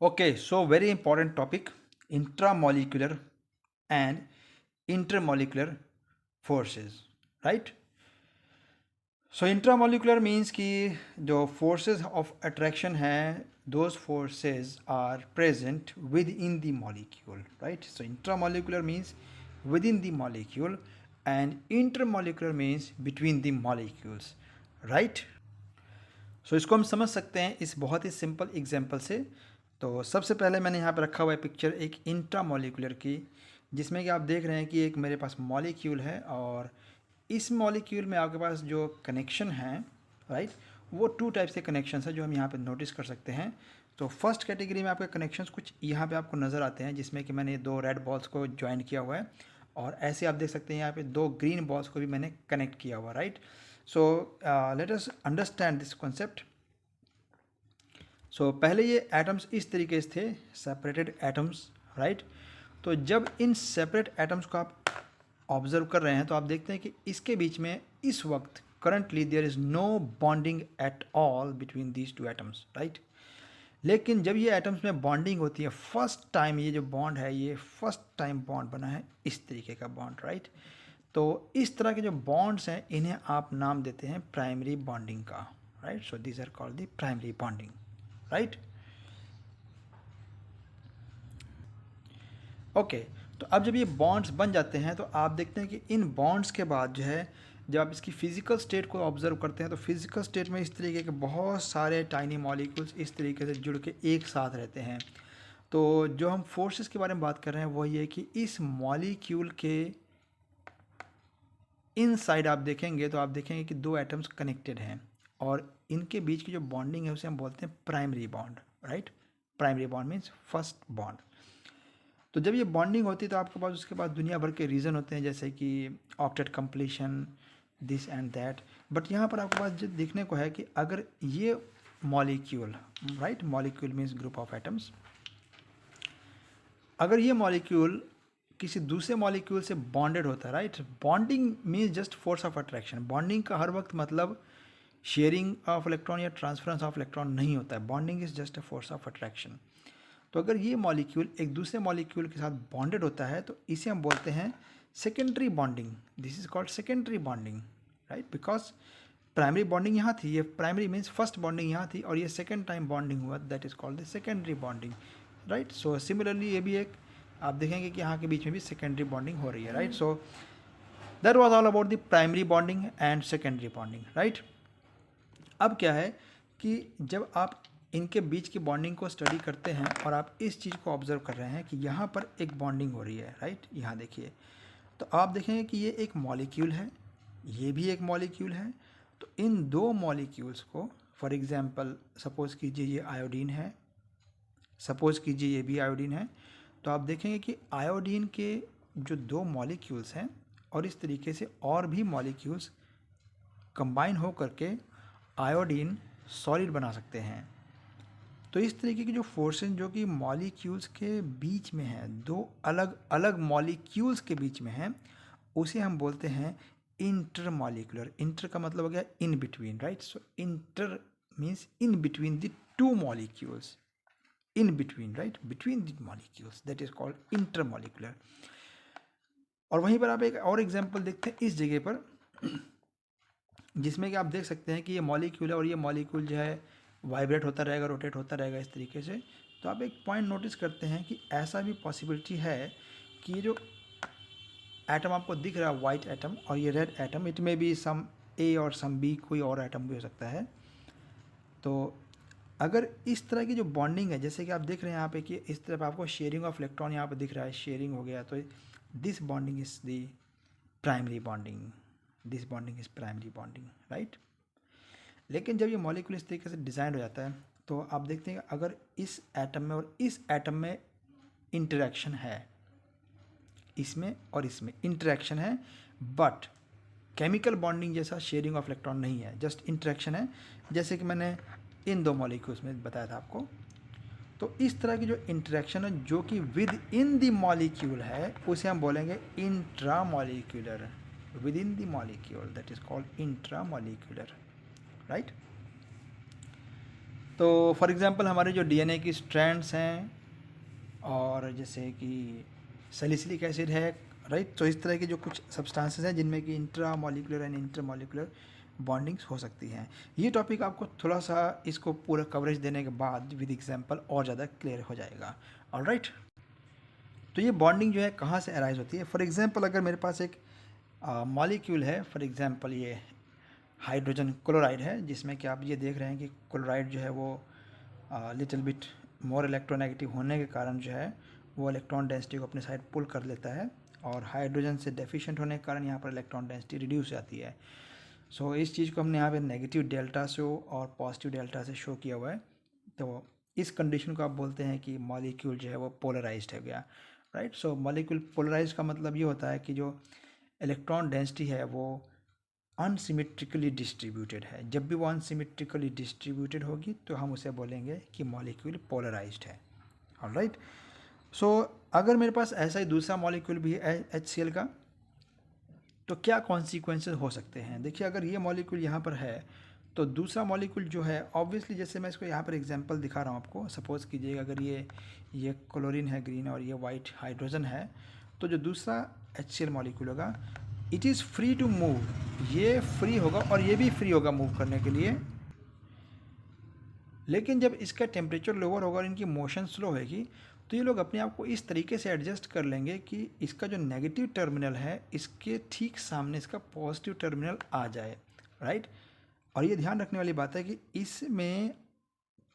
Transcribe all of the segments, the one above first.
Okay, so very important topic, intramolecular and intermolecular forces, right? So intramolecular means कि जो forces of attraction हैं, those forces are present within the molecule, right? So intramolecular means within the molecule and intermolecular means between the molecules, right? सो इसको हम समझ सकते हैं इस बहुत ही सिंपल एग्जांपल से। तो सबसे पहले मैंने यहाँ पर रखा हुआ है पिक्चर एक इंट्रामोलिकुलर की, जिसमें कि आप देख रहे हैं कि एक मेरे पास मॉलिक्यूल है और इस मॉलिक्यूल में आपके पास जो कनेक्शन है, राइट, वो टू टाइप से कनेक्शन है जो हम यहाँ पे नोटिस कर सकते हैं। तो फर्स्ट कैटेगरी में आपके कनेक्शंस कुछ यहाँ पे आपको नज़र आते हैं, जिसमें कि मैंने दो रेड बॉल्स को ज्वाइन किया हुआ है और ऐसे आप देख सकते हैं यहाँ पे दो ग्रीन बॉल्स को भी मैंने कनेक्ट किया हुआ, right. So let us understand this concept. So पहले ये एटम्स इस तरीके से थे, सेपरेटेड एटम्स, राइट। तो जब इन सेपरेट एटम्स को आप ऑब्जर्व कर रहे हैं तो आप देखते हैं कि इसके बीच में इस वक्त currently there is no bonding at all between these two atoms, right. लेकिन जब ये एटम्स में बॉन्डिंग होती है, फर्स्ट टाइम ये जो बॉन्ड है, ये फर्स्ट टाइम बॉन्ड बना है इस तरीके का बॉन्ड, राइट। तो इस तरह के जो बॉन्ड्स हैं इन्हें आप नाम देते हैं प्राइमरी बॉन्डिंग का, right. So these are called the primary bonding, right. Okay, तो अब जब ये बॉन्ड्स बन जाते हैं तो आप देखते हैं कि इन बॉन्ड्स के बाद जो है, जब आप इसकी फिजिकल स्टेट को ऑब्जर्व करते हैं तो फिजिकल स्टेट में इस तरीके के बहुत सारे टाइनी मॉलिक्यूल्स इस तरीके से जुड़ के एक साथ रहते हैं। तो जो हम फोर्सेस के बारे में बात कर रहे हैं वो ये कि इस मॉलिक्यूल के इन साइड आप देखेंगे तो आप देखेंगे कि दो एटम्स कनेक्टेड हैं और इनके बीच की जो बॉन्डिंग है उसे हम बोलते हैं primary bond, right. Primary bond means first bond. तो जब ये बॉन्डिंग होती है तो आपके पास उसके बाद दुनिया भर के रीज़न होते हैं, जैसे कि octet completion, this and that. But यहाँ पर आपके पास जो देखने को है कि अगर ये molecule, right, molecule means group of atoms, अगर ये मॉलिक्यूल किसी दूसरे मॉलिक्यूल से बॉन्डेड होता है, right. Bonding means just force of attraction. Bonding का हर वक्त मतलब शेयरिंग ऑफ इलेक्ट्रॉन या ट्रांसफरेंस ऑफ इलेक्ट्रॉन नहीं होता है। Bonding is just a force of attraction. तो अगर ये मॉलिक्यूल एक दूसरे मॉलिक्यूल के साथ बॉन्डेड होता है तो इसे हम बोलते हैं secondary bonding. This is called secondary bonding, right. Because primary bonding यहाँ थी, ये प्राइमरी मीन्स फर्स्ट बॉन्डिंग यहाँ थी और ये सेकेंड टाइम बॉन्डिंग हुआ, that is called the secondary bonding, right. So similarly ये भी एक आप देखेंगे कि यहाँ के बीच में भी सेकेंडरी बॉन्डिंग हो रही है, right. So that was all about the primary bonding and secondary bonding, right. अब क्या है कि जब आप इनके बीच की बॉन्डिंग को स्टडी करते हैं और आप इस चीज़ को ऑब्जर्व कर रहे हैं कि यहाँ पर एक बॉन्डिंग हो रही है, राइट। यहाँ देखिए, तो आप देखेंगे कि ये एक मॉलिक्यूल है, ये भी एक मॉलिक्यूल है। तो इन दो मॉलिक्यूल्स को, फॉर एग्जांपल सपोज़ कीजिए ये आयोडीन है, सपोज़ कीजिए ये भी आयोडीन है, तो आप देखेंगे कि आयोडीन के जो दो मॉलिक्यूल्स हैं और इस तरीके से और भी मॉलिक्यूल्स कंबाइन हो करके आयोडीन सॉलिड बना सकते हैं। तो इस तरीके की जो फोर्सेस जो कि मॉलिक्यूल्स के बीच में है, दो अलग अलग मॉलिक्यूल्स के बीच में है, उसे हम बोलते हैं इंटरमॉलिक्यूलर। इंटर का मतलब हो गया in between, right. So inter means in between the two molecules, in between, right, between the molecules, that is called intermolecular. और वहीं पर आप एक और एग्जांपल देखते हैं इस जगह पर, जिसमें कि आप देख सकते हैं कि ये मॉलिक्यूल है और ये मॉलिक्यूल जो है वाइब्रेट होता रहेगा, रोटेट होता रहेगा इस तरीके से। तो आप एक पॉइंट नोटिस करते हैं कि ऐसा भी पॉसिबिलिटी है कि ये जो एटम आपको दिख रहा है वाइट एटम और ये रेड एटम, इट में भी सम ए और सम बी, कोई और एटम भी हो सकता है। तो अगर इस तरह की जो बॉन्डिंग है, जैसे कि आप देख रहे हैं यहाँ पे कि इस तरफ आपको शेयरिंग ऑफ इलेक्ट्रॉन यहाँ पे दिख रहा है, शेयरिंग हो गया, तो this bonding is the primary bonding, this bonding is primary bonding, right. लेकिन जब ये मॉलिक्यूल इस तरीके से डिज़ाइन हो जाता है तो आप देखते हैं कि अगर इस एटम में और इस एटम में इंटरेक्शन है, इसमें और इसमें इंटरेक्शन है, बट केमिकल बॉन्डिंग जैसा शेयरिंग ऑफ इलेक्ट्रॉन नहीं है, जस्ट इंटरेक्शन है, जैसे कि मैंने इन दो मॉलिक्यूल्स में बताया था आपको। तो इस तरह की जो इंटरेक्शन है जो कि विद इन द मॉलिक्यूल है, उसे हम बोलेंगे intra molecular, with in the molecule, that is called intra molecular, right. तो फॉर एग्जांपल हमारे जो डीएनए की स्ट्रैंड्स हैं, और जैसे कि सैलिसिलिक एसिड है, राइट। तो इस तरह के जो कुछ सब्सटेंसेस हैं जिनमें कि intra molecular and intermolecular bondings हो सकती हैं। ये टॉपिक आपको थोड़ा सा इसको पूरा कवरेज देने के बाद विद एग्जांपल और ज़्यादा क्लियर हो जाएगा। ऑलराइट। तो ये बॉन्डिंग जो है कहाँ से अराइज होती है? फॉर एग्जांपल अगर मेरे पास एक मॉलिक्यूल है, फॉर एग्जांपल ये हाइड्रोजन क्लोराइड है, जिसमें कि आप ये देख रहे हैं कि क्लोराइड जो है वो लिटिल बिट मोर इलेक्ट्रोनेगेटिव होने के कारण जो है वो इलेक्ट्रॉन डेंसिटी को अपने साइड पुल कर लेता है, और हाइड्रोजन से डेफिशिएंट होने के कारण यहाँ पर इलेक्ट्रॉन डेंसिटी रिड्यूस हो जाती है। सो इस चीज़ को हमने यहाँ पे नेगेटिव डेल्टा से और पॉजिटिव डेल्टा से शो किया हुआ है। तो इस कंडीशन को आप बोलते हैं कि मॉलिक्यूल जो है वो पोलराइज्ड हो गया, राइट। सो मॉलिक्यूल पोलराइज का मतलब ये होता है कि जो इलेक्ट्रॉन डेंसिटी है वो अनसिमेट्रिकली डिस्ट्रीब्यूटेड है। जब भी वो अनसिमेट्रिकली डिस्ट्रीब्यूटेड होगी तो हम उसे बोलेंगे कि मॉलिक्यूल पोलराइज्ड है। ऑलराइट। सो अगर मेरे पास ऐसा ही दूसरा मॉलिक्यूल भी है HCl का, तो क्या कॉन्सिक्वेंसेस हो सकते हैं? देखिए, अगर ये मॉलिक्यूल यहाँ पर है तो दूसरा मॉलिक्यूल जो है ऑब्वियसली, जैसे मैं इसको यहाँ पर एग्जांपल दिखा रहा हूँ आपको, सपोज़ कीजिएगा अगर ये क्लोरीन है ग्रीन और ये वाइट हाइड्रोजन है, तो जो दूसरा HCl मॉलिक्यूल होगा it is free to move, ये फ्री होगा और ये भी फ्री होगा मूव करने के लिए। लेकिन जब इसका टेम्परेचर लोअर होगा और इनकी मोशन स्लो होगी तो ये लोग अपने आप को इस तरीके से एडजस्ट कर लेंगे कि इसका जो नेगेटिव टर्मिनल है इसके ठीक सामने इसका पॉजिटिव टर्मिनल आ जाए, राइट। और ये ध्यान रखने वाली बात है कि इसमें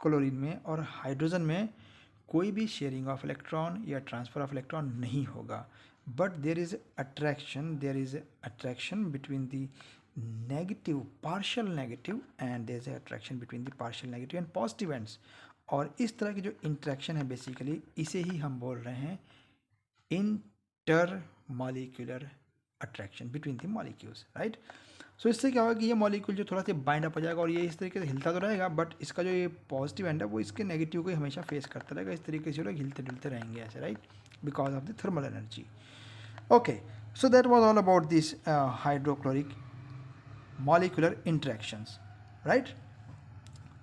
क्लोरीन में और हाइड्रोजन में कोई भी शेयरिंग ऑफ इलेक्ट्रॉन या ट्रांसफ़र ऑफ इलेक्ट्रॉन नहीं होगा, but there is attraction between the negative partial negative and there is attraction between the partial negative and positive ends. और इस तरह की जो इंट्रैक्शन है बेसिकली इसे ही हम बोल रहे हैं intermolecular attraction between the molecules, right. So इससे क्या होगा कि ये मॉलिक्यूल जो थोड़ा सा बाइंड अप हो जाएगा और ये इस तरीके से हिलता तो रहेगा, बट इसका जो ये पॉजिटिव एंड है वो इसके नेगेटिव को ही हमेशा फेस करता रहेगा। इस तरीके से लोग हिलते डुलते रहेंगे ऐसे, right, because of the thermal energy. Okay, so that was all about this hydrochloric molecular interactions, right.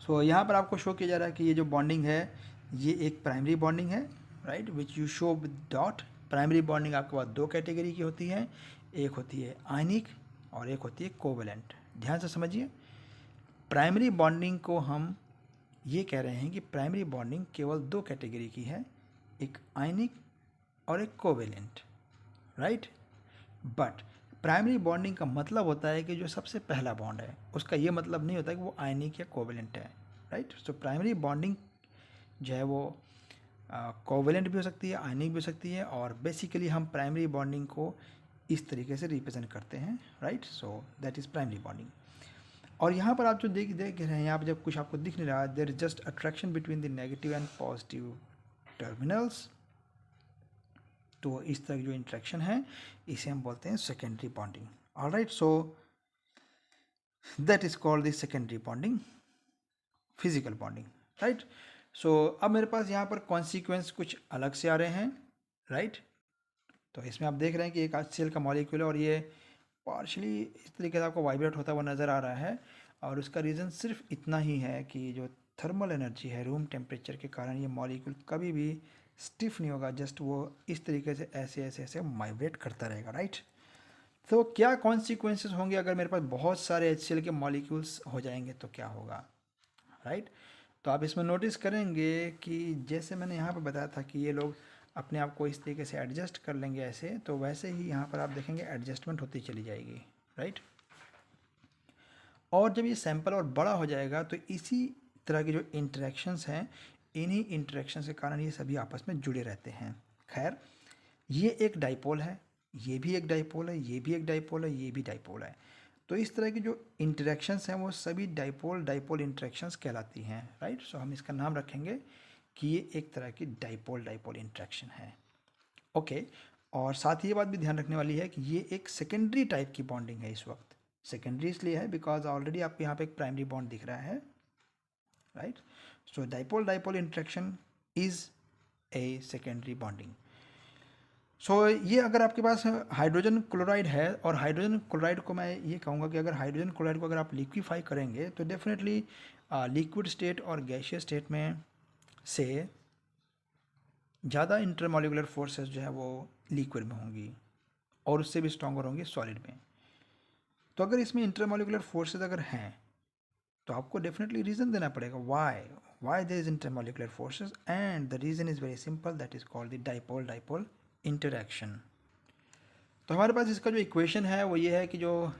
So यहाँ पर आपको शो किया जा रहा है कि ये जो बॉन्डिंग है ये एक प्राइमरी बॉन्डिंग है, right, which you show with dot. Primary bonding आपके पास दो कैटेगरी की होती है, एक होती है आयनिक और एक होती है कोवेलेंट। ध्यान से समझिए, प्राइमरी बॉन्डिंग को हम ये कह रहे हैं कि प्राइमरी बॉन्डिंग केवल दो कैटेगरी की है, एक आयनिक और एक covalent, right. But primary bonding का मतलब होता है कि जो सबसे पहला बॉन्ड है उसका ये मतलब नहीं होता कि वो आयनिक या कोवेलेंट है, राइट। सो प्राइमरी बॉन्डिंग जो है वो कोवेलेंट भी हो सकती है, आयनिक भी हो सकती है, और बेसिकली हम प्राइमरी बॉन्डिंग को इस तरीके से रिप्रेजेंट करते हैं, right. So that is primary bonding. और यहाँ पर आप जो देख रहे हैं, यहाँ पर जब कुछ आपको दिख नहीं रहा, there is just attraction between the negative and positive terminals. तो इस तरह की जो इंट्रैक्शन है इसे हम बोलते हैं secondary bonding. Alright, so that is called the secondary bonding, physical bonding, right. So अब मेरे पास यहाँ पर कॉन्सिक्वेंस कुछ अलग से आ रहे हैं, राइट। तो इसमें आप देख रहे हैं कि एक HCl का मॉलिक्यूल है और ये पार्शली इस तरीके से आपको वाइब्रेट होता हुआ नज़र आ रहा है, और उसका रीज़न सिर्फ इतना ही है कि जो थर्मल एनर्जी है रूम टेम्परेचर के कारण ये मॉलिक्यूल कभी भी स्टिफ नहीं होगा, जस्ट वो इस तरीके से ऐसे ऐसे ऐसे वाइब्रेट करता रहेगा, राइट। तो क्या कॉन्सिक्वेंसेस होंगे अगर मेरे पास बहुत सारे HCl के मॉलिक्यूल्स हो जाएंगे तो क्या होगा, राइट। तो आप इसमें नोटिस करेंगे कि जैसे मैंने यहाँ पर बताया था कि ये लोग अपने आप को इस तरीके से एडजस्ट कर लेंगे ऐसे, तो वैसे ही यहाँ पर आप देखेंगे एडजस्टमेंट होती चली जाएगी, राइट। और जब ये सैंपल और बड़ा हो जाएगा तो इसी तरह की जो इंटरेक्शंस हैं, इन्हीं इंटरेक्शन के कारण ये सभी आपस में जुड़े रहते हैं। खैर, ये एक डाइपोल है, ये भी एक डाइपोल है, ये भी एक डाइपोल है, ये भी डाइपोल है। तो इस तरह की जो इंटरेक्शंस हैं वो सभी डाइपोल डाइपोल इंटरेक्शंस कहलाती हैं, राइट। सो हम इसका नाम रखेंगे कि ये एक तरह की डाइपोल डाइपोल इंटरेक्शन है, ओके। और साथ ही ये बात भी ध्यान रखने वाली है कि ये एक सेकेंडरी टाइप की बॉन्डिंग है। इस वक्त सेकेंडरी इसलिए है बिकॉज ऑलरेडी आपको यहाँ पे एक प्राइमरी बॉन्ड दिख रहा है, right. So dipole dipole interaction is a secondary bonding. So ये अगर आपके पास हाइड्रोजन क्लोराइड है, और हाइड्रोजन क्लोराइड को मैं ये कहूँगा कि अगर हाइड्रोजन क्लोराइड को अगर आप लिक्विफाई करेंगे तो डेफिनेटली लिक्विड स्टेट और गैसियस स्टेट में से ज़्यादा इंटरमॉलिकुलर फोर्सेस जो है वो लिक्विड में होंगी और उससे भी स्ट्रॉन्गर होंगी सॉलिड में। तो अगर इसमें इंटरमॉलिकुलर फोर्सेस अगर हैं तो आपको डेफिनेटली रीज़न देना पड़ेगा why there is intermolecular forces, and the reason is very simple, that is called the dipole dipole interaction. तो हमारे पास इसका जो इक्वेशन है वो ये है कि जो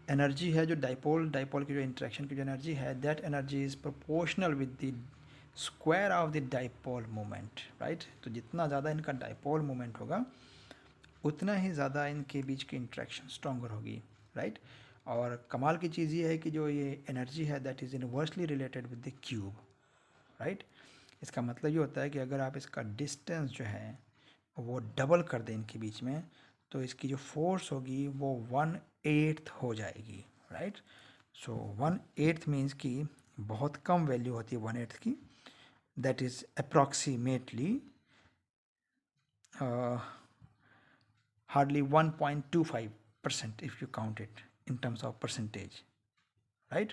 एनर्जी है, जो डाइपोल डाइपोल की जो इंटरेक्शन की जो एनर्जी है, that energy is proportional with the square of the dipole moment, right. तो जितना ज़्यादा इनका डाइपोल मोमेंट होगा उतना ही ज़्यादा इनके बीच की इंटरेक्शन स्ट्रॉन्गर होगी, राइट। और कमाल की चीज़ ये है कि जो ये एनर्जी है that is inversely related with the cube, right. इसका मतलब ये होता है कि अगर आप इसका डिस्टेंस जो है वो डबल कर दें इनके बीच में तो इसकी जो फोर्स होगी वो 1/8 हो जाएगी, राइट। सो 1/8 मीन्स कि बहुत कम वैल्यू होती है 1/8 की, that is approximately hardly 1.25% if you count it in terms of percentage, right?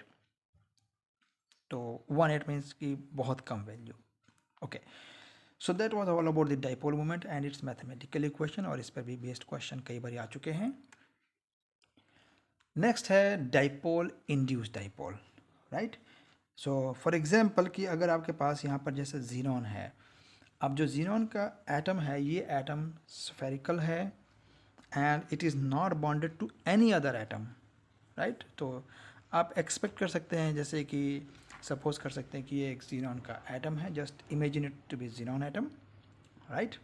तो 1/8 means कि बहुत कम value. Okay, so that was all about the dipole moment and its mathematical equation, और इस पर भी बेस्ड क्वेश्चन कई बार आ चुके हैं। नेक्स्ट है dipole induced dipole, right. So for example कि अगर आपके पास यहाँ पर जैसे जीनॉन है, अब जो जीनॉन का एटम है ये एटम स्फेरिकल है and it is not bonded to any other atom, right। तो आप एक्सपेक्ट कर सकते हैं, जैसे कि सपोज कर सकते हैं कि ये एक जीनॉन का एटम है, just imagine it to be xenon atom, right.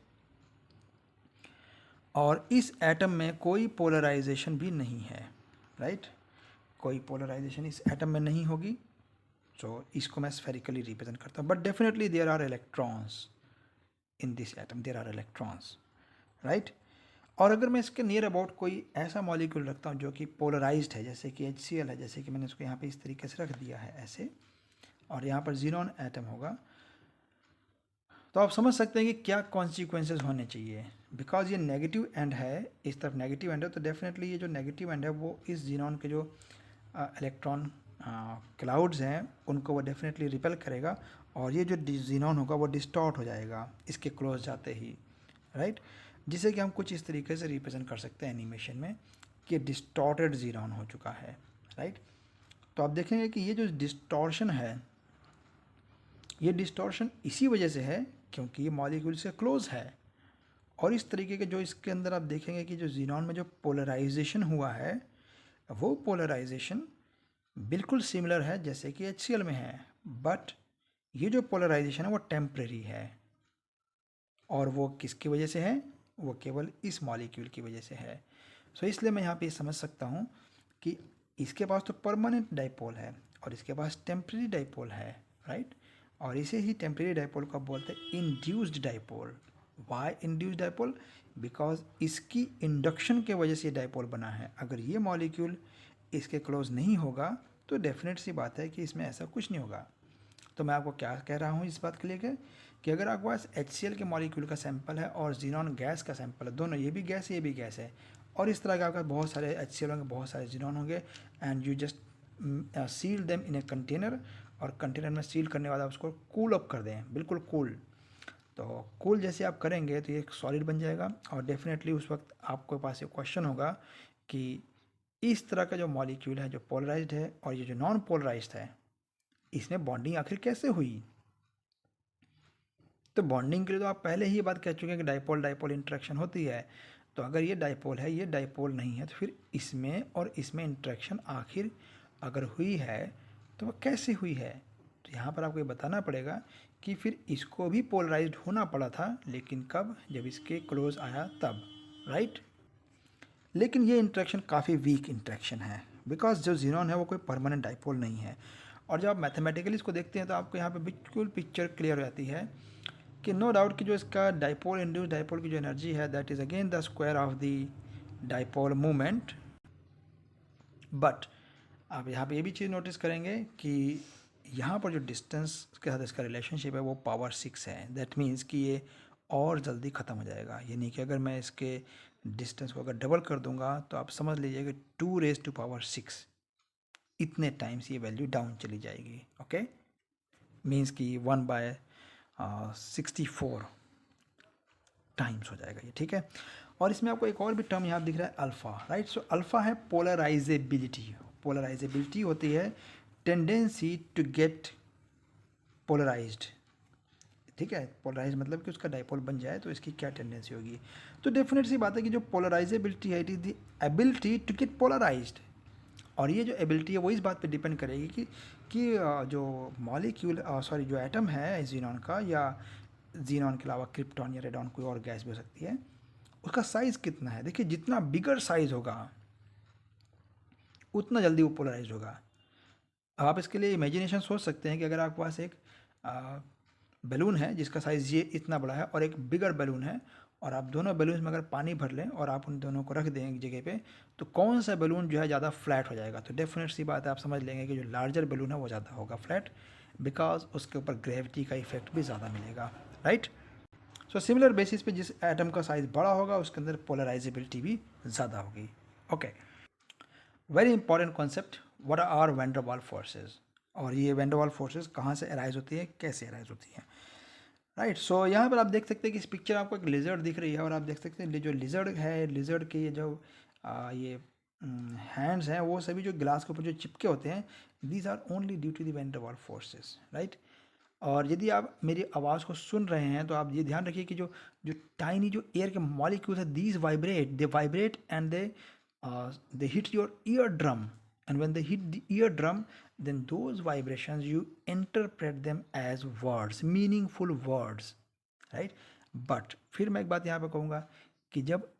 और इस एटम में कोई पोलराइजेशन भी नहीं है, राइट। कोई पोलराइजेशन इस एटम में नहीं होगी, तो इसको मैं स्फेरिकली रिप्रेजेंट करता हूँ, but definitely there are electrons in this atom, there are electrons, right. और अगर मैं इसके नियर अबाउट कोई ऐसा मॉलिक्यूल रखता हूँ जो कि पोलराइज्ड है, जैसे कि HCl है, जैसे कि मैंने इसको यहाँ पे इस तरीके से रख दिया है ऐसे, और यहाँ पर जीनॉन एटम होगा, तो आप समझ सकते हैं कि क्या कॉन्सिक्वेंसेस होने चाहिए। बिकॉज ये नेगेटिव एंड है, इस तरफ नेगेटिव एंड है, तो डेफिनेटली ये जो नेगेटिव एंड है वो इस जीनॉन के जो इलेक्ट्रॉन क्लाउड्स हैं उनको वो डेफिनेटली रिपेल करेगा, और ये जो जीनॉन होगा वो डिस्टॉर्ट हो जाएगा इसके क्लोज जाते ही, राइट। जिसे कि हम कुछ इस तरीके से रिप्रेजेंट कर सकते हैं एनिमेशन में कि डिस्टॉर्टेड जीनॉन हो चुका है, राइट। तो आप देखेंगे कि ये जो डिस्टॉर्शन है, ये डिस्टॉर्शन इसी वजह से है क्योंकि ये मॉलिक्यूल से क्लोज है, और इस तरीके के जो इसके अंदर आप देखेंगे कि जो जीनॉन में जो पोलराइजेशन हुआ है वो पोलराइजेशन बिल्कुल सिमिलर है जैसे कि HCl में है, बट ये जो पोलराइजेशन है वो टेम्परेरी है, और वो किसकी वजह से है, वो केवल इस मॉलिक्यूल की वजह से है। सो इसलिए मैं यहाँ पे समझ सकता हूँ कि इसके पास तो परमानेंट डाइपोल है और इसके पास टेम्परेरी डाइपोल है, राइट। और इसे ही टेम्परेरी डाइपोल को बोलते हैं induced dipole. Why induced dipole? Because इसकी इंडक्शन के वजह से ये डाइपोल बना है। अगर ये मॉलिक्यूल इसके क्लोज नहीं होगा तो डेफिनेट सी बात है कि इसमें ऐसा कुछ नहीं होगा। तो मैं आपको क्या कह रहा हूँ इस बात के लिए कि अगर आपके पास HCl के मॉलिक्यूल का सैंपल है और जीनॉन गैस का सैंपल है, दोनों, ये भी गैस है ये भी गैस है, और इस तरह के आपके बहुत सारे HCl होंगे, बहुत सारे जीनॉन होंगे, and you just seal them in a container, और कंटेनर में सील करने के बाद आप उसको कूल अप कर दें, बिल्कुल कूल। तो कूल जैसे आप करेंगे तो ये एक सॉलिड बन जाएगा, और डेफिनेटली उस वक्त आपके पास एक क्वेश्चन होगा कि इस तरह का जो मॉलिक्यूल है जो पोलराइज्ड है और ये जो नॉन पोलराइज्ड है, इसमें बॉन्डिंग आखिर कैसे हुई। तो बॉन्डिंग के लिए तो आप पहले ही ये बात कह चुके हैं कि डाइपोल डाइपोल इंटरेक्शन होती है। तो अगर ये डाइपोल है ये डाइपोल नहीं है, तो फिर इसमें और इसमें इंटरेक्शन आखिर अगर हुई है तो वह कैसे हुई है। तो यहाँ पर आपको ये बताना पड़ेगा कि फिर इसको भी पोलराइज्ड होना पड़ा था, लेकिन कब, जब इसके क्लोज आया तब, राइट। लेकिन ये इंटरेक्शन काफ़ी वीक इंटरेक्शन है, बिकॉज जो जीनॉन है वो कोई परमानेंट डाइपोल नहीं है। और जब आप मैथमेटिकली इसको देखते हैं तो आपको यहाँ पे बिल्कुल पिक्चर क्लियर हो जाती है कि नो डाउट कि जो इसका डाइपोल इंड्यूस डाइपोल की जो एनर्जी है that is again the square of the dipole moment. But आप यहाँ पे ये भी चीज़ नोटिस करेंगे कि यहाँ पर जो डिस्टेंस के साथ इसका रिलेशनशिप है वो पावर 6 है। दैट मीन्स कि ये और जल्दी ख़त्म हो जाएगा, यानी कि अगर मैं इसके डिस्टेंस को अगर डबल कर दूंगा तो आप समझ लीजिए कि 2 raised to power 6 इतने टाइम्स ये वैल्यू डाउन चली जाएगी। ओके, मीन्स कि 1/64 टाइम्स हो जाएगा ये, ठीक है। और इसमें आपको एक और भी टर्म यहाँ दिख रहा है, अल्फ़ा, राइट। सो अल्फ़ा है पोलराइजेबिलिटी। पोलराइजेबिलिटी होती है टेंडेंसी टू गेट पोलराइज्ड, ठीक है। पोलराइज मतलब कि उसका डाइपोल बन जाए तो इसकी क्या टेंडेंसी होगी। तो डेफिनेट सी बात है कि जो पोलराइजेबिलिटी है, it is the ability to get polarized. और ये जो एबिलिटी है वो इस बात पे डिपेंड करेगी कि जो मॉलिक्यूल सॉरी जो एटम है जीनॉन का, या जीनॉन के अलावा क्रिप्टॉन या रेडॉन कोई और गैस भी हो सकती है, उसका साइज़ कितना है। देखिए जितना बिगर साइज़ होगा उतना जल्दी वो पोलराइज होगा। अब आप इसके लिए इमेजिनेशन सोच सकते हैं कि अगर आपके पास एक बैलून है जिसका साइज़ ये इतना बड़ा है और एक बिगर बैलून है, और आप दोनों बैलून में अगर पानी भर लें और आप उन दोनों को रख दें एक जगह पे, तो कौन सा बैलून जो है ज़्यादा फ्लैट हो जाएगा। तो डेफिनेट सी बात है, आप समझ लेंगे कि जो लार्जर बैलून है वो ज़्यादा होगा फ्लैट, बिकॉज उसके ऊपर ग्रेविटी का इफेक्ट भी ज़्यादा मिलेगा, राइट। सो सिमिलर बेसिस पे जिस एटम का साइज़ बड़ा होगा उसके अंदर पोलराइजेबिलिटी भी ज़्यादा होगी। Okay, very important concept, what are van der Waals forces. और ये वैन डर वाल फोर्सेज कहाँ से अराइज होती है, कैसे अराइज होती है, राइट। सो यहाँ पर आप देख सकते हैं कि इस पिक्चर आपको एक लिजर्ड दिख रही है, और आप देख सकते हैं जो लिजर्ड है, लिजर्ड के जो ये हैंड्स हैं वो सभी जो ग्लास के ऊपर जो चिपके होते हैं, these are only due to the van der Waals forces, right. और यदि आप मेरी आवाज़ को सुन रहे हैं तो आप ये ध्यान रखिए कि जो जो टाइनी जो एयर के मॉलिक्यूल्स है, these vibrate and they hit your ear drum, and when they hit the eardrum, then those vibrations you interpret them as words, meaningful words, right। but फिर मैं एक बात यहाँ पे कहूँगा कि जब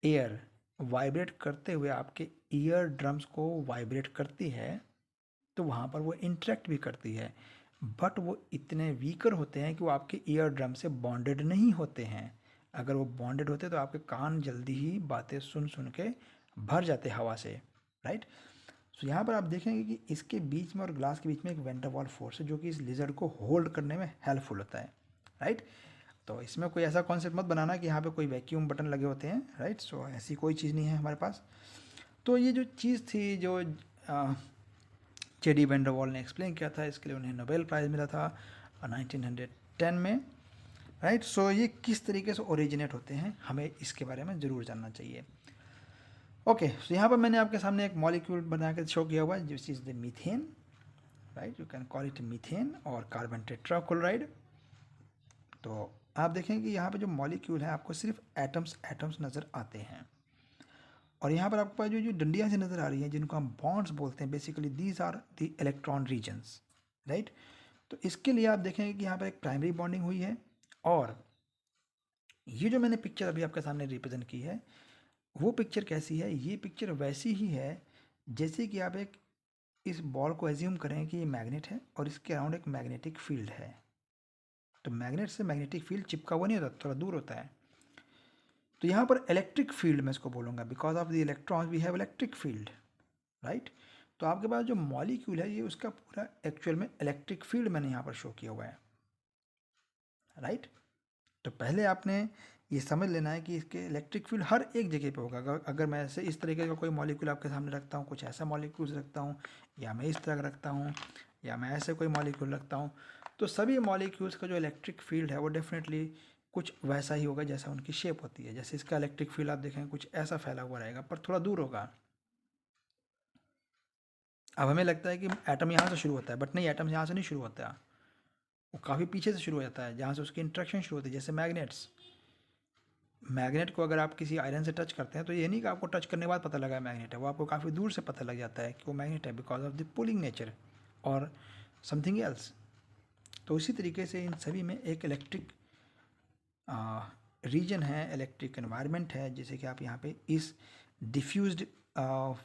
एयर वाइब्रेट करते हुए आपके ईयर ड्रम्स को वाइब्रेट करती है तो वहाँ पर वो इंटरेक्ट भी करती है, बट वो इतने वीकर होते हैं कि वो आपके ईयर ड्रम से बॉन्डेड नहीं होते हैं। अगर वो बॉन्डेड होते तो आपके कान जल्दी ही बातें सुन सुन के भर जाते हवा से, राइट। सो यहाँ पर आप देखेंगे कि इसके बीच में और ग्लास के बीच में एक वैन डर वाल फोर्स है जो कि इस लिजर्ड को होल्ड करने में हेल्पफुल होता है, राइट। तो इसमें कोई ऐसा कॉन्सेप्ट मत बनाना कि यहाँ पे कोई वैक्यूम बटन लगे होते हैं, राइट। सो ऐसी कोई चीज़ नहीं है हमारे पास। तो ये जो चीज़ थी जो जेडी वैन डर वाल ने एक्सप्लेन किया था, इसके लिए उन्हें नोबेल प्राइज़ मिला था 1910 में, राइट। सो ये किस तरीके से ओरिजिनेट होते हैं हमें इसके बारे में ज़रूर जानना चाहिए। ओके, सो यहाँ पर मैंने आपके सामने एक मॉलिक्यूल बना के शो किया हुआ है जिस is the methane, right. You can call it methane और कार्बन टेट्राक्लोराइड। तो आप देखें कि यहाँ पे जो मॉलिक्यूल है आपको सिर्फ एटम्स नज़र आते हैं, और यहाँ पर आपके पास जो जो डंडियाँ से नज़र आ रही हैं जिनको हम बॉन्ड्स बोलते हैं, basically these are the electron regions, right. तो इसके लिए आप देखेंगे कि यहाँ पर एक प्राइमरी बॉन्डिंग हुई है, और ये जो मैंने पिक्चर अभी आपके सामने रिप्रेजेंट की है वो पिक्चर कैसी है, ये पिक्चर वैसी ही है जैसे कि आप एक इस बॉल को एज्यूम करें कि ये मैग्नेट है और इसके अराउंड एक मैग्नेटिक फील्ड है। तो मैग्नेट से मैग्नेटिक फील्ड चिपका हुआ नहीं होता, थोड़ा दूर होता है। तो यहाँ पर इलेक्ट्रिक फील्ड मैं इसको बोलूँगा, because of the electrons we have electric field, right. तो आपके पास जो मॉलिक्यूल है ये उसका पूरा एक्चुअल में इलेक्ट्रिक फील्ड मैंने यहाँ पर शो किया हुआ है, राइट। तो पहले आपने ये समझ लेना है कि इसके इलेक्ट्रिक फील्ड हर एक जगह पे होगा। अगर मैं ऐसे इस तरीके का कोई मॉलिक्यूल आपके सामने रखता हूँ, कुछ ऐसा मॉलिक्यूल्स रखता हूँ, या मैं इस तरह का रखता हूँ, या मैं ऐसे कोई मॉलिक्यूल रखता हूँ, तो सभी मॉलिक्यूल्स का जो इलेक्ट्रिक फील्ड है वो डेफिनेटली कुछ वैसा ही होगा जैसा उनकी शेप होती है। जैसे इसका इलेक्ट्रिक फील्ड आप देखें कुछ ऐसा फैला हुआ रहेगा पर थोड़ा दूर होगा। अब हमें लगता है कि एटम यहाँ से शुरू होता है, बट नहीं, एटम यहाँ से नहीं शुरू होता है, वो काफ़ी पीछे से शुरू हो जाता है जहाँ से उसकी इंट्रैक्शन शुरू होती है। जैसे मैग्नेट को अगर आप किसी आयरन से टच करते हैं तो ये नहीं कि आपको टच करने के बाद पता लगा मैग्नेट है, वो आपको काफ़ी दूर से पता लग जाता है कि वो मैग्नेट है, because of the pulling nature और समथिंग एल्स। तो इसी तरीके से इन सभी में एक इलेक्ट्रिक रीजन है, इलेक्ट्रिक एनवायरनमेंट है, जैसे कि आप यहाँ पे इस डिफ्यूज्ड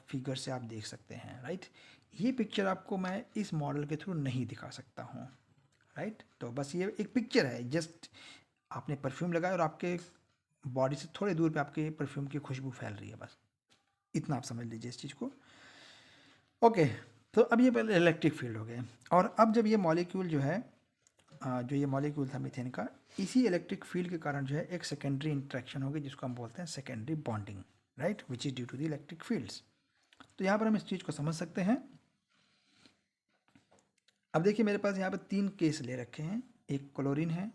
फिगर से आप देख सकते हैं, राइट। ये पिक्चर आपको मैं इस मॉडल के थ्रू नहीं दिखा सकता हूँ, राइट। तो बस ये एक पिक्चर है, जस्ट आपने परफ्यूम लगाया और आपके बॉडी से थोड़े दूर पे आपके परफ्यूम की खुशबू फैल रही है, बस इतना आप समझ लीजिए इस चीज़ को। ओके, तो अब ये पहले इलेक्ट्रिक फील्ड हो गए, और अब जब ये मॉलिक्यूल जो है जो ये मॉलिक्यूल था मीथेन का, इसी इलेक्ट्रिक फील्ड के कारण जो है एक सेकेंडरी इंट्रैक्शन होगी जिसको हम बोलते हैं secondary bonding, right, which is due to the electric fields. तो यहाँ पर हम इस चीज़ को समझ सकते हैं। अब देखिए मेरे पास यहाँ पर 3 केस ले रखे हैं, एक क्लोरीन है,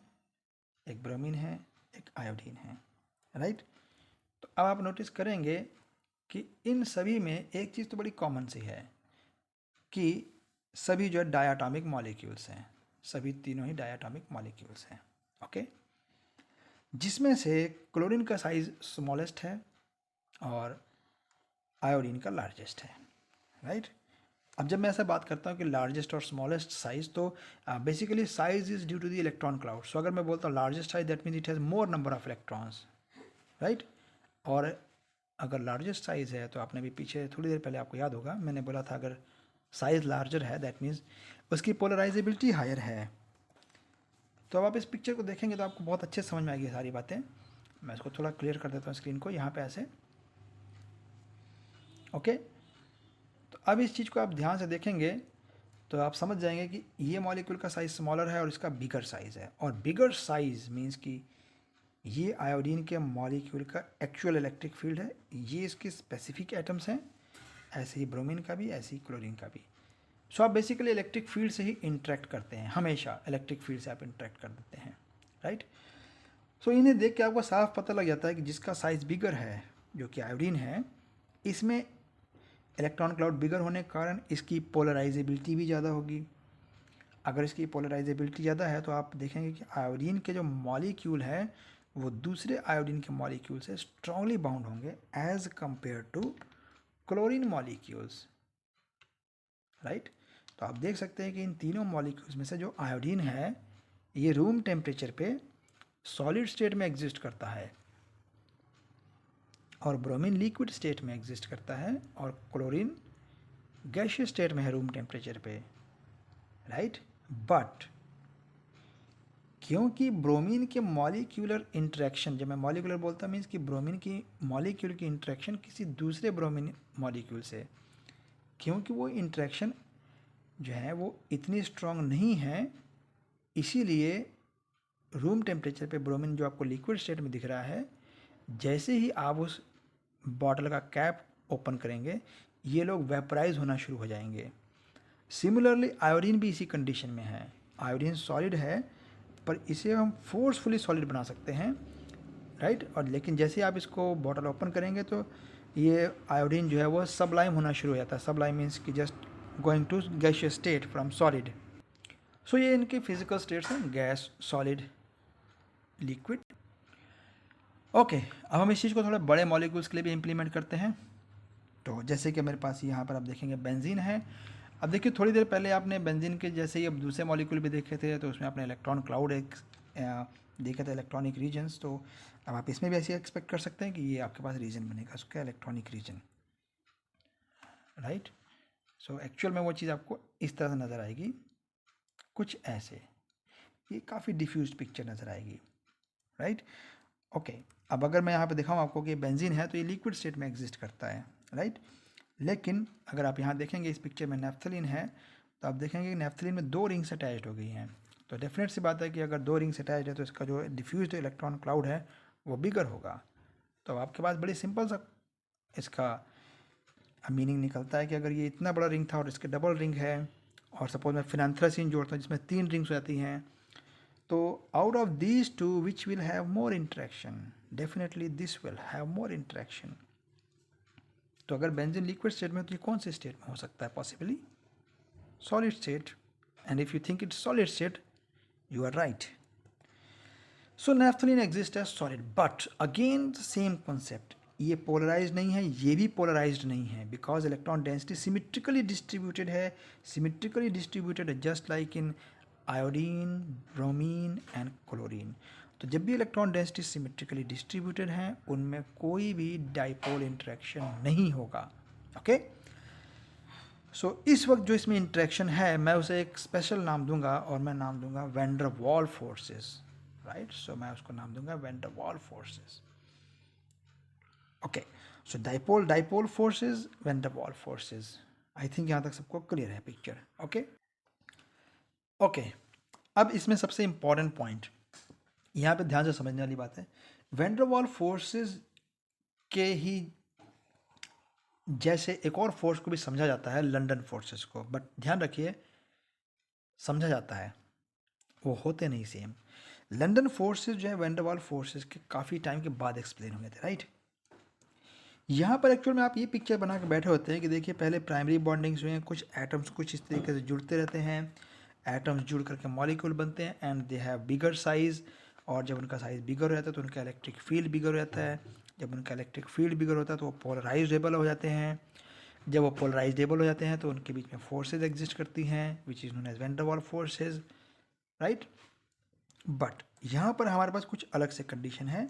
एक ब्रोमीन है, एक आयोडीन है, राइट। तो अब आप नोटिस करेंगे कि इन सभी में एक चीज़ तो बड़ी कॉमन सी है कि सभी जो है डायटॉमिक मॉलिक्यूल्स हैं, सभी तीनों ही डायटॉमिक मॉलिक्यूल्स हैं, ओके। जिसमें से क्लोरीन का साइज स्मॉलेस्ट है और आयोडीन का लार्जेस्ट है, राइट। अब जब मैं ऐसा बात करता हूँ कि लार्जेस्ट और स्मॉलेस्ट साइज, तो basically size is due to the electron cloud. So अगर मैं बोलता हूँ largest size, that means it has more number of electrons, right. और अगर लार्जेस्ट साइज है तो आपने भी पीछे थोड़ी देर पहले आपको याद होगा मैंने बोला था अगर साइज लार्जर है दैट मीन्स उसकी पोलराइजेबिलिटी हायर है। तो अब आप इस पिक्चर को देखेंगे तो आपको बहुत अच्छे से समझ में आएगी सारी बातें। मैं इसको थोड़ा क्लियर कर देता हूँ स्क्रीन को यहाँ पे ऐसे, ओके। तो अब इस चीज़ को आप ध्यान से देखेंगे तो आप समझ जाएंगे कि ये मॉलिक्यूल का साइज़ स्मॉलर है और इसका बिगर साइज़ है, और बिगर साइज़ मीन्स कि ये आयोडीन के मॉलिक्यूल का एक्चुअल इलेक्ट्रिक फील्ड है, ये इसके स्पेसिफिक एटम्स हैं, ऐसे ही ब्रोमीन का भी, ऐसे ही क्लोरीन का भी। सो आप बेसिकली इलेक्ट्रिक फील्ड से ही इंटरेक्ट करते हैं, हमेशा इलेक्ट्रिक फील्ड से आप इंटरेक्ट कर देते हैं, राइट। सो इन्हें देख के आपको साफ पता लग जाता है कि जिसका साइज़ बिगर है जो कि आयोडीन है, इसमें इलेक्ट्रॉन क्लाउड बिगर होने के कारण इसकी पोलराइजेबिलिटी भी ज़्यादा होगी। अगर इसकी पोलराइजेबिलिटी ज़्यादा है तो आप देखेंगे कि आयोडीन के जो मॉलिक्यूल है वो दूसरे आयोडीन के मॉलिक्यूल से स्ट्रांगली बाउंड होंगे as compare to chlorine molecules, right. तो आप देख सकते हैं कि इन तीनों मॉलिक्यूल्स में से जो आयोडीन है ये रूम टेम्परेचर पे सॉलिड स्टेट में एग्जिस्ट करता है और ब्रोमीन लिक्विड स्टेट में एग्जिस्ट करता है और क्लोरीन गैसियस स्टेट में है रूम टेम्परेचर पे, राइट। बट क्योंकि ब्रोमीन के मॉलिक्यूलर इंटरेक्शन, जब मैं मॉलिक्यूलर बोलता हूँ मीन्स कि ब्रोमीन की मॉलिक्यूल की इंटरेक्शन किसी दूसरे ब्रोमीन मॉलिक्यूल से, क्योंकि वो इंटरेक्शन जो है वो इतनी स्ट्रांग नहीं है, इसीलिए रूम टेम्परेचर पे ब्रोमीन जो आपको लिक्विड स्टेट में दिख रहा है, जैसे ही आप उस बॉटल का कैप ओपन करेंगे ये लोग वेपराइज होना शुरू हो जाएंगे। सिमिलरली आयोडीन भी इसी कंडीशन में है। आयोडीन सॉलिड है पर इसे हम फोर्सफुली सॉलिड बना सकते हैं, राइट। और लेकिन जैसे आप इसको बॉटल ओपन करेंगे तो ये आयोडीन जो है वो सबलाइम होना शुरू हो जाता है। सबलाइम मीन्स कि just going to gaseous state from solid. So ये इनके फिजिकल स्टेट्स हैं, गैस, सॉलिड, लिक्विड, ओके। अब हम इस चीज़ को थोड़े बड़े मॉलिक्यूल्स के लिए भी इम्प्लीमेंट करते हैं। तो जैसे कि मेरे पास यहाँ पर आप देखेंगे बेंजीन है। अब देखिए थोड़ी देर पहले आपने बेंजीन के जैसे ही अब दूसरे मॉलिक्यूल भी देखे थे तो उसमें आपने इलेक्ट्रॉन क्लाउड एक देखे थे, इलेक्ट्रॉनिक रीजन्स। तो अब आप इसमें भी ऐसे एक्सपेक्ट कर सकते हैं कि ये आपके पास रीजन बनेगा उसका electronic region, right. So actual में वो चीज़ आपको इस तरह से नज़र आएगी, कुछ ऐसे, ये काफ़ी डिफ्यूज पिक्चर नज़र आएगी, राइट, ओके। अब अगर मैं यहाँ पे दिखाऊँ आपको कि बेंजीन है तो ये लिक्विड स्टेट में एग्जिस्ट करता है, राइट। लेकिन अगर आप यहाँ देखेंगे इस पिक्चर में नेफ्थलीन है तो आप देखेंगे कि नेफ्थलीन में 2 रिंग्स अटैच्ड हो गई हैं। तो डेफिनेट सी बात है कि अगर 2 रिंग्स अटैच्ड है तो इसका जो डिफ्यूज्ड इलेक्ट्रॉन क्लाउड है वो बिगर होगा। तो आपके पास बड़ी सिंपल सा इसका मीनिंग निकलता है कि अगर ये इतना बड़ा रिंग था और इसके डबल रिंग है और सपोज मैं फिनांथ्रासीन जोड़ता हूँ जिसमें 3 रिंग्स हो जाती हैं, तो out of these two which will have more interaction, definitely this will have more interaction. तो अगर बेंजीन लिक्विड स्टेट में तो ये कौन से स्टेट में हो सकता है? Possibly solid state. And if you think it's solid state you are right. So naphthalene exist as solid but again the same concept, ये पोलराइज नहीं है, ये भी पोलराइज्ड नहीं है, because electron density symmetrically distributed है। सिमेट्रिकली डिस्ट्रीब्यूटेड है just like in iodine, bromine and chlorine. तो जब भी इलेक्ट्रॉन डेंसिटी सिमेट्रिकली डिस्ट्रीब्यूटेड हैं उनमें कोई भी डाइपोल इंटरेक्शन नहीं होगा, ओके। सो इस वक्त जो इसमें इंटरेक्शन है मैं उसे एक स्पेशल नाम दूंगा और मैं नाम दूंगा van der Waals forces, right. सो मैं उसको नाम दूंगा van der Waals forces, okay. So dipole forces, van der Waals forces. I think यहाँ तक सबको क्लियर है पिक्चर, ओके ओके। अब इसमें सबसे इंपॉर्टेंट पॉइंट यहाँ पे ध्यान से समझने वाली बात है, वैन डर वाल फोर्सेस के ही जैसे एक और फोर्स को भी समझा जाता है, लंदन फोर्सेस को, बट ध्यान रखिए समझा जाता है, वो होते नहीं सेम। लंदन फोर्सेस जो है वैंडरवाल फोर्सेस के काफ़ी टाइम के बाद एक्सप्लेन हुए थे, राइट। यहाँ पर एक्चुअल में आप ये पिक्चर बना के बैठे होते हैं कि देखिए पहले प्राइमरी बॉन्डिंग्स हुए हैं, कुछ एटम्स कुछ इस तरीके से जुड़ते रहते हैं, एटम्स जुड़ करके मॉलिक्यूल बनते हैं and they have bigger size, और जब उनका साइज बिगर हो जाता है तो उनका इलेक्ट्रिक फील्ड बिगर हो जाता है, जब उनका इलेक्ट्रिक फील्ड बिगर होता है तो वो पोलराइजेबल हो जाते हैं, जब वो पोलराइजेबल हो जाते हैं तो उनके बीच में फोर्सेज एग्जिस्ट करती हैं which is known as van der Waals forces, right. But यहाँ पर हमारे पास कुछ अलग से कंडीशन है,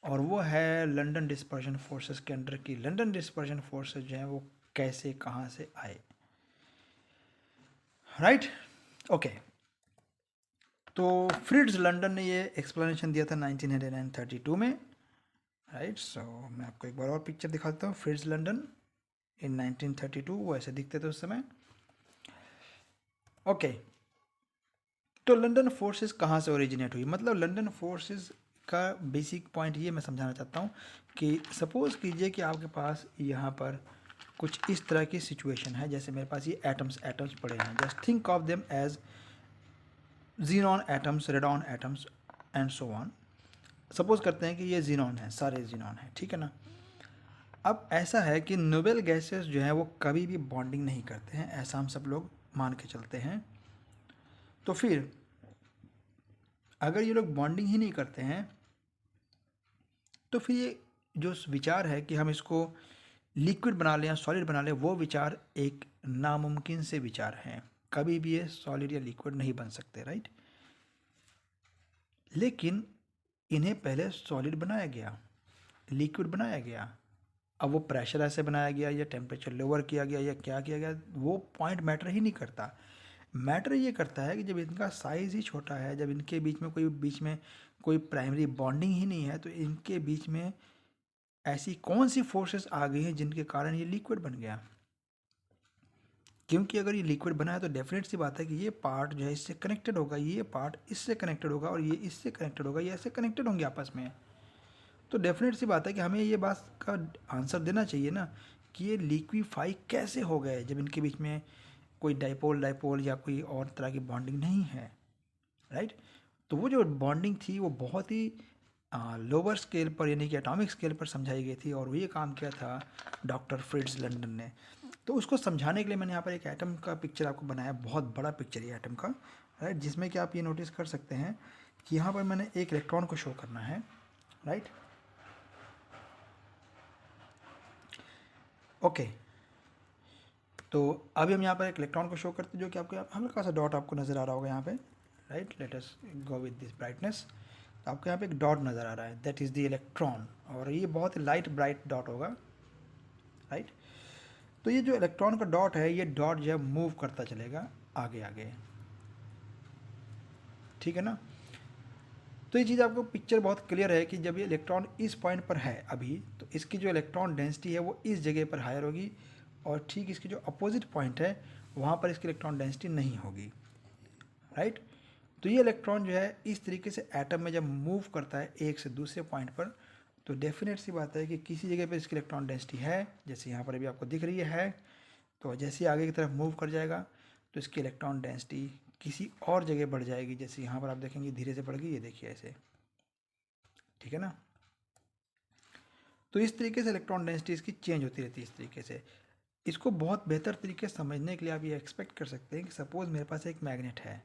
और वो है लंदन डिस्पर्जन फोर्सेस के अंडर की लंदन डिस्पर्जन फोर्सेस जो हैं वो कैसे कहाँ से आए, राइट। ओके, तो फ्रिट्ज लंदन ने ये एक्सप्लेनेशन दिया था 1932 में, राइट। सो मैं आपको एक बार और पिक्चर दिखाता हूँ। फ्रिट्ज लंदन इन 1932 वो ऐसे दिखते थे उस समय। ओके, तो लंदन फोर्सेस कहाँ से ओरिजिनेट हुई, मतलब लंदन फोर्सेस का बेसिक पॉइंट ये मैं समझाना चाहता हूँ कि सपोज़ कीजिए कि आपके पास यहाँ पर कुछ इस तरह की सिचुएशन है, जैसे मेरे पास ये एटम्स पड़े हैं, just think of them as xenon atoms, radon atoms and so on. Suppose करते हैं कि ये जीनॉन है, सारे जीनॉन है, ठीक है ना। अब ऐसा है कि नोबेल गैसेस जो हैं वो कभी भी बॉन्डिंग नहीं करते हैं, ऐसा हम सब लोग मान के चलते हैं। तो फिर अगर ये लोग बॉन्डिंग ही नहीं करते हैं तो फिर ये जो विचार है कि हम इसको लिक्विड बना लें या सॉलिड बना लें, वो विचार एक नामुमकिन से विचार हैं, कभी भी ये सॉलिड या लिक्विड नहीं बन सकते, राइट। लेकिन इन्हें पहले सॉलिड बनाया गया, लिक्विड बनाया गया, अब वो प्रेशर ऐसे बनाया गया या टेम्परेचर लोअर किया गया या क्या किया गया, वो पॉइंट मैटर ही नहीं करता। मैटर ये करता है कि जब इनका साइज़ ही छोटा है, जब इनके बीच में कोई प्राइमरी बॉन्डिंग ही नहीं है, तो इनके बीच में ऐसी कौन सी फोर्सेस आ गई हैं जिनके कारण ये लिक्विड बन गया। क्योंकि अगर ये लिक्विड बना है तो डेफिनेट सी बात है कि ये पार्ट जो है इससे कनेक्टेड होगा, ये पार्ट इससे कनेक्टेड होगा, और ये इससे कनेक्टेड होगा, ये ऐसे कनेक्टेड होंगे आपस में। तो डेफिनेट सी बात है कि हमें ये बात का आंसर देना चाहिए ना कि ये लिक्विफाई कैसे हो गए जब इनके बीच में कोई डाइपोल डाइपोल या कोई और तरह की बॉन्डिंग नहीं है, राइट। तो वो जो बॉन्डिंग थी वो बहुत ही लोअर स्केल पर यानी कि एटॉमिक स्केल पर समझाई गई थी, और वो ये काम किया था डॉक्टर फ्रिट्ज लंदन ने। तो उसको समझाने के लिए मैंने यहाँ पर एक एटम का पिक्चर आपको बनाया, बहुत बड़ा पिक्चर है एटम का, राइट, जिसमें कि आप ये नोटिस कर सकते हैं कि यहाँ पर मैंने एक इलेक्ट्रॉन को शो करना है, राइट। ओके, तो अभी हम यहाँ पर एक इलेक्ट्रॉन को शो करते हैं जो कि आपको हल्का सा डॉट आपको नज़र आ रहा होगा यहाँ पे, right. Let us go with this brightness. तो आपको यहाँ पे एक डॉट नज़र आ रहा है, दैट इज़ द इलेक्ट्रॉन, और ये बहुत ही लाइट ब्राइट डॉट होगा, राइट। तो ये जो इलेक्ट्रॉन का डॉट है, ये डॉट जो है मूव करता चलेगा आगे आगे, ठीक है ना। तो ये चीज़ आपको पिक्चर बहुत क्लियर है कि जब ये इलेक्ट्रॉन इस पॉइंट पर है अभी, तो इसकी जो इलेक्ट्रॉन डेंसिटी है वो इस जगह पर हायर होगी, और ठीक इसकी जो अपोजिट पॉइंट है वहाँ पर इसकी इलेक्ट्रॉन डेंसिटी नहीं होगी, राइट। तो ये इलेक्ट्रॉन जो है इस तरीके से एटम में जब मूव करता है एक से दूसरे पॉइंट पर, तो डेफिनेट सी बात है कि किसी जगह पर इसकी इलेक्ट्रॉन डेंसिटी है, जैसे यहाँ पर अभी आपको दिख रही है, तो जैसे आगे की तरफ मूव कर जाएगा तो इसकी इलेक्ट्रॉन डेंसिटी किसी और जगह बढ़ जाएगी, जैसे यहाँ पर आप देखेंगे धीरे से बढ़ गई, ये देखिए ऐसे, ठीक है ना। तो इस तरीके से इलेक्ट्रॉन डेंसिटी इसकी चेंज होती रहती है इस तरीके से। इसको बहुत बेहतर तरीके से समझने के लिए आप ये एक्सपेक्ट कर सकते हैं कि सपोज़ मेरे पास एक मैग्नेट है,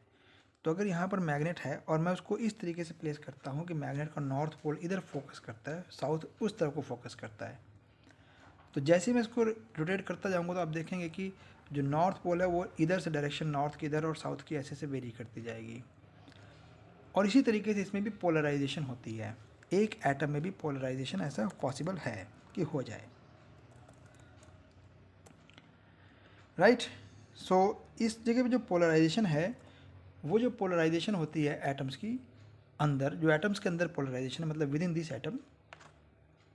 तो अगर यहाँ पर मैग्नेट है और मैं उसको इस तरीके से प्लेस करता हूँ कि मैग्नेट का नॉर्थ पोल इधर फोकस करता है, साउथ उस तरफ को फोकस करता है, तो जैसे ही मैं इसको रोटेट करता जाऊँगा तो आप देखेंगे कि जो नॉर्थ पोल है वो इधर से डायरेक्शन नॉर्थ की इधर और साउथ की ऐसे वेरी करती जाएगी, और इसी तरीके से इसमें भी पोलराइजेशन होती है, एक एटम में भी पोलराइजेशन ऐसा पॉसिबल है कि हो जाए, राइट। सो इस जगह पे जो पोलराइजेशन है, वो जो पोलराइजेशन होती है एटम्स की अंदर, जो एटम्स के अंदर पोलराइजेशन है मतलब विद इन दिस एटम,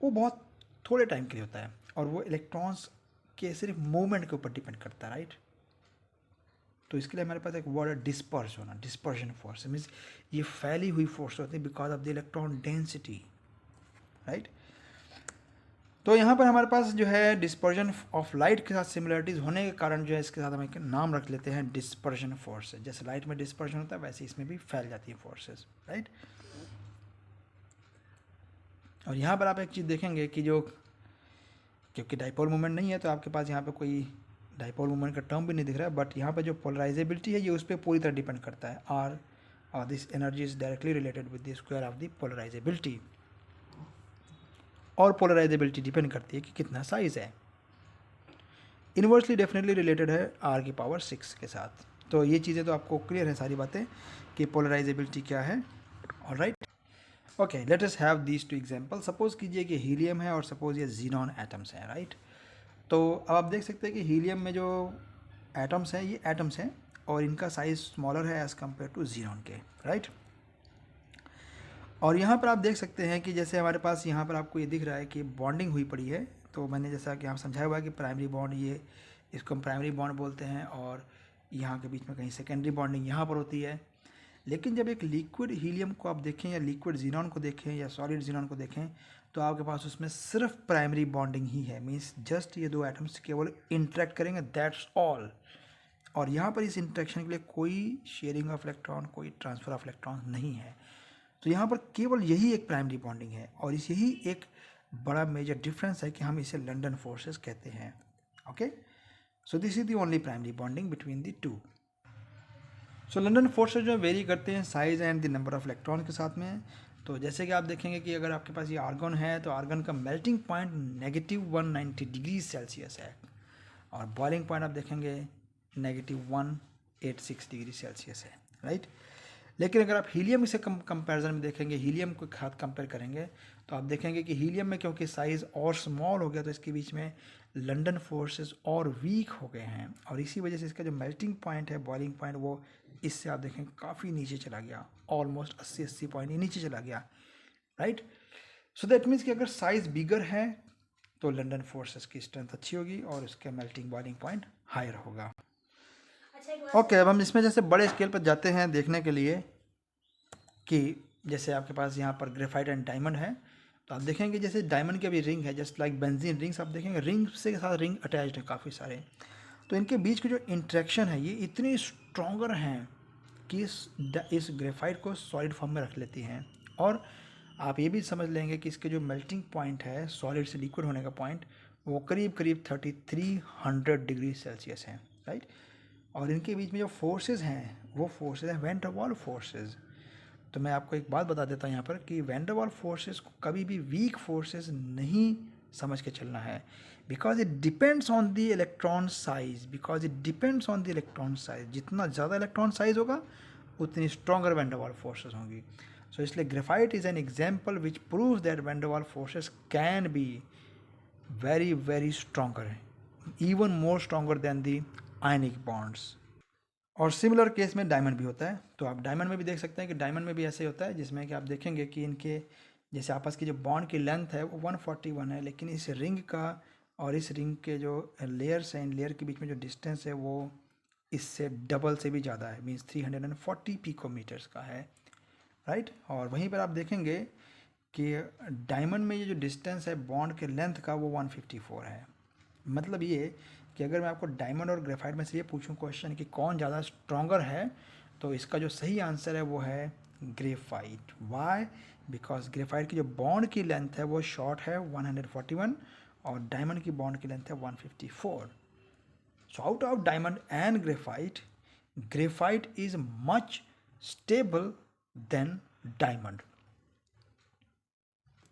वो बहुत थोड़े टाइम के लिए होता है, और वो इलेक्ट्रॉन्स के सिर्फ मूवमेंट के ऊपर डिपेंड करता है, राइट। तो इसके लिए हमारे पास एक वर्ड है डिस्पर्स होना, डिस्पर्शन फोर्स मीन्स ये फैली हुई फोर्स होती है because of the electron density, right. तो यहाँ पर हमारे पास जो है डिस्पर्जन ऑफ लाइट के साथ सिमिलरिटीज़ होने के कारण जो है इसके साथ हम एक नाम रख लेते हैं डिस्पर्जन फोर्सेस। जैसे लाइट में डिस्पर्जन होता है वैसे इसमें भी फैल जाती है फोर्सेस, राइट। और यहाँ पर आप एक चीज़ देखेंगे कि जो क्योंकि डाइपोल मोमेंट नहीं है तो आपके पास यहाँ पे कोई डाइपोल मोमेंट का टर्म भी नहीं दिख रहा है, बट यहाँ पे जो पोलराइजेबिलिटी है ये उस पर पूरी तरह डिपेंड करता है। और this energy is directly related with the square of the polarisability. और पोलराइजेबिलिटी डिपेंड करती है कि कितना साइज है। इन्वर्सली डेफिनेटली रिलेटेड है r⁶ के साथ। तो ये चीज़ें तो आपको क्लियर है सारी बातें कि पोलराइजेबिलिटी क्या है। Alright, okay, let us have these two example. Suppose कीजिए कि हीलियम है और सपोज ये जीनॉन एटम्स हैं, राइट। तो अब आप देख सकते हैं कि हीलियम में जो एटम्स हैं ये एटम्स हैं और इनका साइज स्मॉलर है एज़ कम्पेयर टू जीनॉन के, राइट। और यहाँ पर आप देख सकते हैं कि जैसे हमारे पास यहाँ पर आपको ये दिख रहा है कि बॉन्डिंग हुई पड़ी है। तो मैंने जैसा कि यहाँ समझाया हुआ है कि प्राइमरी बॉन्ड, ये इसको हम प्राइमरी बॉन्ड बोलते हैं, और यहाँ के बीच में कहीं सेकेंडरी बॉन्डिंग यहाँ पर होती है। लेकिन जब एक लिक्विड हीलियम को आप देखें या लिक्विड जीनॉन को देखें या सॉलिड जीनॉन को देखें तो आपके पास उसमें सिर्फ प्राइमरी बॉन्डिंग ही है। मीन्स जस्ट ये दो एटम्स केवल इंटरेक्ट करेंगे, दैट्स ऑल। और यहाँ पर इस इंटरेक्शन के लिए कोई शेयरिंग ऑफ इलेक्ट्रॉन, कोई ट्रांसफ़र ऑफ इलेक्ट्रॉन नहीं है। तो यहाँ पर केवल यही एक प्राइमरी बॉन्डिंग है और इस यही एक बड़ा मेजर डिफरेंस है कि हम इसे लंडन फोर्सेस कहते हैं। Okay, so this is the only primary bonding between the two. So London forces जो वेरी करते हैं size and the number of electron के साथ में। तो जैसे कि आप देखेंगे कि अगर आपके पास ये आर्गन है तो आर्गन का मेल्टिंग पॉइंट -190 डिग्री सेल्सियस है और बॉइलिंग पॉइंट आप देखेंगे -186 डिग्री सेल्सियस है, राइट। लेकिन अगर आप हीलियम से कंपैरिजन में देखेंगे, हीलियम के साथ कंपेयर करेंगे तो आप देखेंगे कि हीलियम में क्योंकि साइज़ और स्मॉल हो गया तो इसके बीच में लंडन फोर्सेस और वीक हो गए हैं और इसी वजह से इसका जो मेल्टिंग पॉइंट है, बॉइलिंग पॉइंट, वो इससे आप देखें काफ़ी नीचे चला गया, ऑलमोस्ट 80 पॉइंट ही नीचे चला गया, राइट। सो दैट मीन्स कि अगर साइज़ बिगर है तो लंडन फोर्सेस की स्ट्रेंथ अच्छी होगी और उसका मेल्टिंग बॉइलिंग पॉइंट हायर होगा। ओके, अब हम इसमें जैसे बड़े स्केल पर जाते हैं देखने के लिए कि जैसे आपके पास यहाँ पर ग्रेफाइट एंड डायमंड है तो आप देखेंगे जैसे डायमंड की अभी रिंग है, जस्ट लाइक बेंजीन रिंग्स, आप देखेंगे रिंग से साथ रिंग अटैच्ड है काफ़ी सारे। तो इनके बीच के जो इंट्रैक्शन है ये इतनी स्ट्रॉन्गर हैं कि इस ग्रेफाइट को सॉलिड फॉर्म में रख लेती हैं। और आप ये भी समझ लेंगे कि इसके जो मेल्टिंग पॉइंट है सॉलिड से लिक्विड होने का पॉइंट वो करीब करीब 3300 डिग्री सेल्सियस है, राइट। और इनके बीच में जो फोर्सेस हैं वो फोर्सेस हैं वैन डर वाल फोर्सेस। तो मैं आपको एक बात बता देता हूँ यहाँ पर कि वैन डर वाल फोर्सेस को कभी भी वीक फोर्सेस नहीं समझ के चलना है, because it depends on the electron size, because it depends on the electron size. जितना ज़्यादा इलेक्ट्रॉन साइज होगा उतनी stronger van der Waals forces होंगी। सो इसलिए graphite is an example which proves that van der Waals forces can be very very stronger, even more stronger than the ionic bonds. और similar case में diamond भी होता है। तो आप diamond में भी देख सकते हैं कि डायमंड में भी ऐसे होता है जिसमें कि आप देखेंगे कि इनके जैसे आपस की जो बॉन्ड की लेंथ है वो 141 है, लेकिन इस रिंग का और इस रिंग के जो लेयर्स हैं, इन लेयर के बीच में जो डिस्टेंस है वो इससे डबल से भी ज़्यादा है, मीन्स 340 पिकोमीटर्स का है, राइट। और वहीं पर आप देखेंगे कि डायमंड में ये जो डिस्टेंस है बॉन्ड के लेंथ का वो 154 है। मतलब ये कि अगर मैं आपको डायमंड और ग्रेफाइट में से ये पूछूं क्वेश्चन कि कौन ज़्यादा स्ट्रॉन्गर है तो इसका जो सही आंसर है वो है ग्रेफाइट। वाई? बिकॉज ग्रेफाइट की जो बॉन्ड की लेंथ है वो शॉर्ट है 141 और डायमंड की बॉन्ड की लेंथ है 154। So out of diamond and graphite, graphite is much stable than diamond.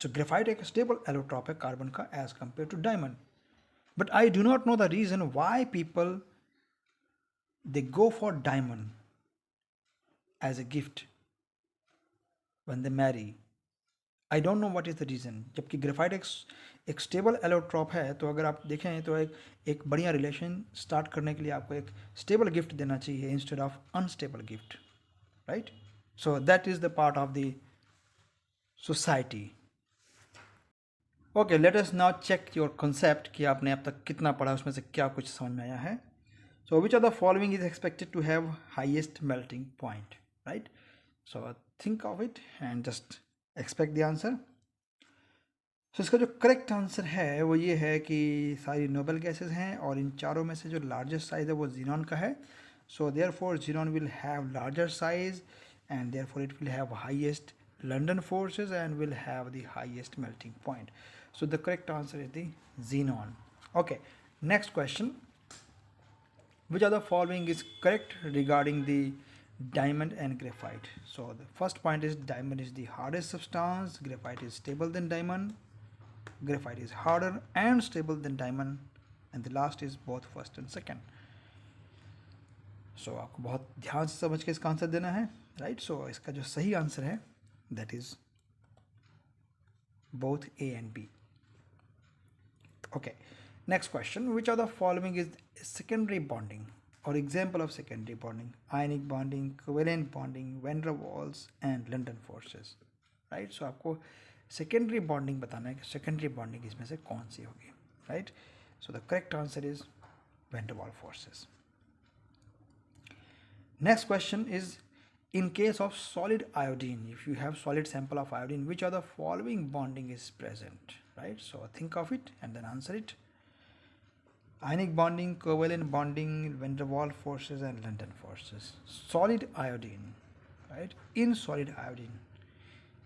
तो ग्रेफाइट एक स्टेबल एलोट्रॉप है कार्बन का as compare to diamond. But I do not know the reason why people they go for diamond as a gift when they marry. I don't know what is the reason. जबकि graphite एक stable allotrope है तो अगर आप देखें तो एक बढ़िया रिलेशन स्टार्ट करने के लिए आपको एक स्टेबल गिफ्ट देना चाहिए instead of unstable gift, right. So that is the part of the society. Okay, let us now check your concept कि आपने अब तक कितना पढ़ा, उसमें से क्या कुछ समझ में आया है। So which are the following is expected to have highest melting point, right. So think of it and just expect the answer. So इसका जो करेक्ट आंसर है वो ये है कि सारी नोबल गैसेस हैं और इन चारों में से जो लार्जेस्ट साइज है वो जीनॉन का है. So therefore xenon will have larger size and therefore it will have highest London forces and will have the highest melting point. So the correct answer is the xenon. Okay, next question. Which of the following is correct regarding the diamond and graphite? So the first point is diamond is the hardest substance, graphite is stable than diamond, graphite is harder and stable than diamond, and the last is both first and second. So आपको बहुत ध्यान से समझ के इसका answer देना है, right. सो इसका जो सही आंसर है that is both A and B. Okay, next question. Which of the following is secondary bonding or example of secondary bonding? Ionic bonding, covalent bonding, van der Waals and London forces. Right, so आपको secondary bonding बताना है कि secondary bonding इसमें से कौन सी होगी, right? So the correct answer is van der Waals forces. Next question is, in case of solid iodine, if you have solid sample of iodine, which of the following bonding is present, right? So think of it and then answer it. Ionic bonding, covalent bonding, van der Waals forces and London forces. Solid iodine, right? In solid iodine,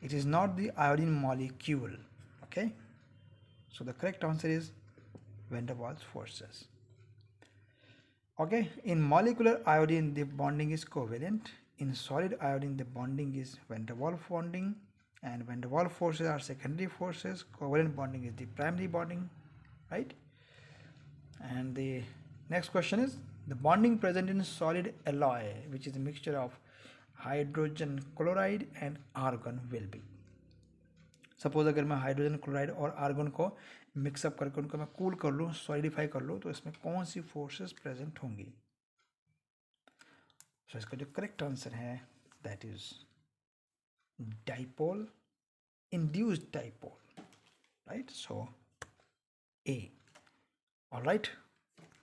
it is not the iodine molecule, okay? So the correct answer is van der Waals forces. Okay, in molecular iodine, the bonding is covalent. In solid iodine, the bonding is van der Waals bonding, and van der Waals forces are secondary forces. Covalent bonding is the primary bonding, right? And the next question is, the bonding present in solid alloy, which is a mixture of hydrogen chloride and argon, will be. Suppose अगर मैं hydrogen chloride और argon को mix up करके उनको मैं cool कर लूँ, solidify कर लूँ, तो इसमें कौन सी फोर्सेस प्रेजेंट होंगी? सो इसका जो करेक्ट आंसर है that is dipole, induced dipole, right. So A. Alright.